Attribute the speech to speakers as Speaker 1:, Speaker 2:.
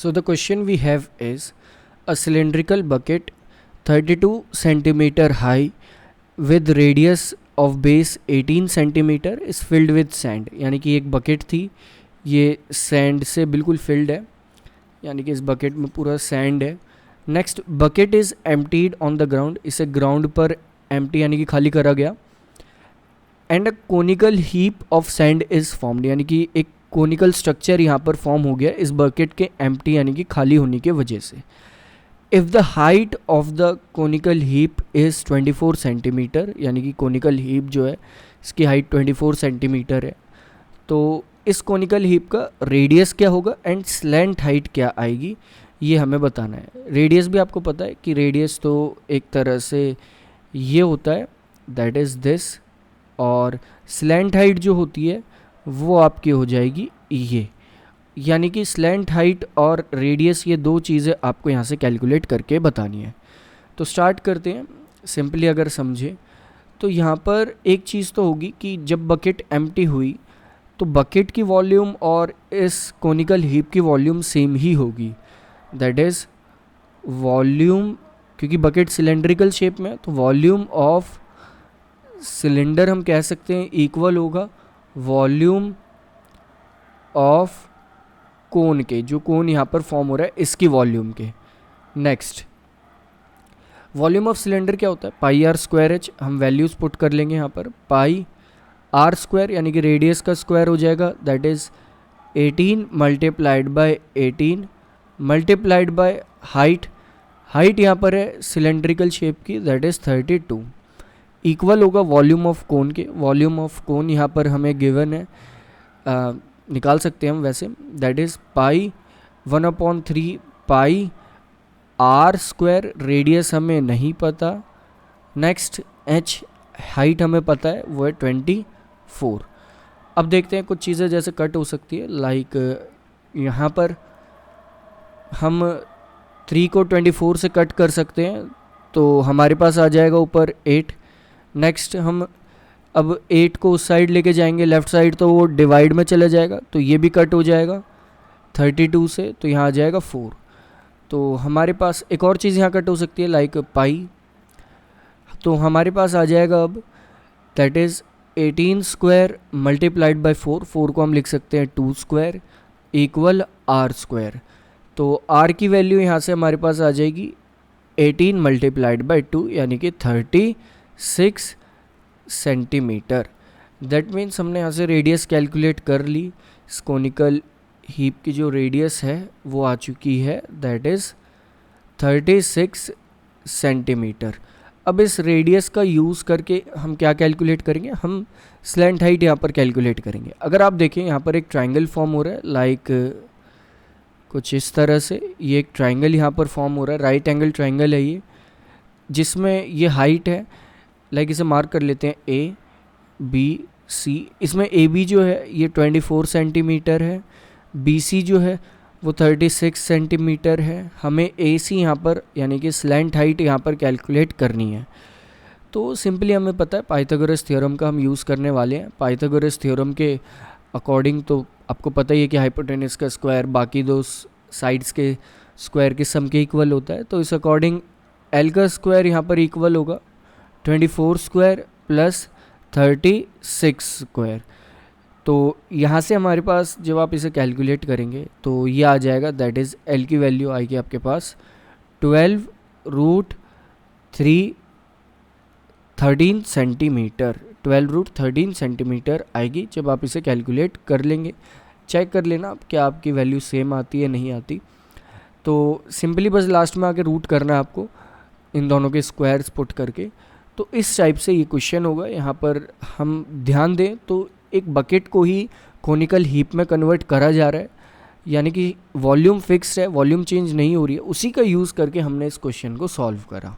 Speaker 1: So the question we have is a cylindrical bucket 32 centimeter high with radius of base 18 centimeter is filled with sand. यानी कि एक bucket थी, ये sand से बिल्कुल field है, यानी कि इस बकेट में पूरा सैंड है. Next, bucket is emptied on the ground, इसे ग्राउंड पर एम्प्टी यानी कि खाली करा गया. And a conical heap of sand is formed, यानी कि एक कोनिकल स्ट्रक्चर यहाँ पर फॉर्म हो गया इस बकेट के एम्प्टी यानी कि खाली होने की वजह से. If the height of the conical heap is 24 centimetre, यानी कि कोनिकल हीप जो है इसकी हाइट 24 सेंटीमीटर है, तो इस कोनिकल हीप का रेडियस क्या होगा एंड स्लैंट हाइट क्या आएगी ये हमें बताना है. रेडियस भी आपको पता है कि रेडियस तो एक तरह से ये होता है, दैट इज़ दिस, और स्लैंट हाइट जो होती है वो आपकी हो जाएगी ये. यानी कि स्लैंट हाइट और रेडियस ये दो चीज़ें आपको यहाँ से कैलकुलेट करके बतानी है. तो स्टार्ट करते हैं. सिंपली अगर समझें तो यहाँ पर एक चीज़ तो होगी कि जब बकेट एम्प्टी हुई तो बकेट की वॉल्यूम और इस कोनिकल हीप की वॉल्यूम सेम ही होगी. दैट इज़ वॉल्यूम, क्योंकि बकेट सिलेंड्रिकल शेप में है तो वॉल्यूम ऑफ सिलेंडर हम कह सकते हैं इक्वल होगा वॉल्यूम ऑफ कोन के, जो कोन यहाँ पर फॉर्म हो रहा है इसकी वॉल्यूम के. नेक्स्ट, वॉल्यूम ऑफ सिलेंडर क्या होता है, पाई आर स्क्वायर एच. हम वैल्यूज़ पुट कर लेंगे यहाँ पर. पाई आर स्क्वायर यानी कि रेडियस का स्क्वायर हो जाएगा, that is 18 multiplied by 18 multiplied by height. Height यहाँ पर है सिलेंड्रिकल शेप की, दैट इज़ 32, इक्वल होगा वॉल्यूम ऑफ कोन के. वॉल्यूम ऑफ कोन यहाँ पर हमें गिवन है, निकाल सकते हैं हम वैसे, that is pi 1/3 pi r square. Radius हमें नहीं पता. नेक्स्ट, एच हाइट हमें पता है वो है 24. अब देखते हैं कुछ चीज़ें जैसे कट हो सकती है, लाइक यहाँ पर हम 3 को 24 से कट कर सकते हैं तो हमारे पास आ जाएगा ऊपर 8. नेक्स्ट, हम अब 8 को उस साइड लेके जाएंगे लेफ़्ट साइड तो वो डिवाइड में चला जाएगा, तो ये भी कट हो जाएगा 32 से, तो यहाँ आ जाएगा 4. तो हमारे पास एक और चीज़ यहाँ कट हो सकती है लाइक पाई, तो हमारे पास आ जाएगा अब that is 18 square multiplied by 4. 4 को हम लिख सकते हैं 2 स्क्वायर इक्वल आर स्क्वायर. तो आर की वैल्यू यहाँ से हमारे पास आ जाएगी 18 मल्टीप्लाइड बाय 2 यानी कि 36 सेंटीमीटर. दैट मीन्स हमने यहाँ से रेडियस कैलकुलेट कर ली. इस कोनिकल हीप की जो रेडियस है वो आ चुकी है, दैट इज़ 36 सेंटीमीटर. अब इस रेडियस का यूज़ करके हम क्या कैलकुलेट करेंगे, हम स्लैंट हाइट यहाँ पर कैलकुलेट करेंगे. अगर आप देखें यहाँ पर एक ट्रायंगल फॉर्म हो रहा है, लाइक कुछ इस तरह से ये एक ट्रायंगल यहाँ पर फॉर्म हो रहा है, राइट एंगल ट्रायंगल है ये, जिसमें ये हाइट है, लाइक इसे मार्क कर लेते हैं ए बी सी. इसमें ए बी जो है ये 24 सेंटीमीटर है, बी सी जो है वो 36 सेंटीमीटर है. हमें ए सी यहाँ पर यानी कि स्लैंट हाइट यहाँ पर कैलकुलेट करनी है. तो सिंपली हमें पता है पाइथागोरस थ्योरम का हम यूज़ करने वाले हैं. पाइथागोरस थ्योरम के अकॉर्डिंग तो आपको पता ही है कि हाइपोटेनस का स्क्वायर बाकी दो साइड्स के स्क्वायर के सम के इक्वल होता है. तो इस अकॉर्डिंग एल का स्क्वायर यहाँ पर इक्वल होगा 24 स्क्वायर प्लस 36 स्क्वायर. तो यहाँ से हमारे पास जब आप इसे कैलकुलेट करेंगे तो ये आ जाएगा, दैट इज़ एल की वैल्यू आएगी आपके पास 12√13 सेंटीमीटर. 12√13 सेंटीमीटर आएगी जब आप इसे कैलकुलेट कर लेंगे. चेक कर लेना आप क्या आपकी वैल्यू सेम आती है नहीं आती. तो सिंपली बस लास्ट में आके रूट करना है आपको इन दोनों के स्क्वायर्स पुट करके. तो इस टाइप से ये क्वेश्चन होगा. यहाँ पर हम ध्यान दें तो एक बकेट को ही कोनिकल हीप में कन्वर्ट करा जा रहा है, यानी कि वॉल्यूम फिक्स्ड है, वॉल्यूम चेंज नहीं हो रही है, उसी का यूज़ करके हमने इस क्वेश्चन को सॉल्व करा.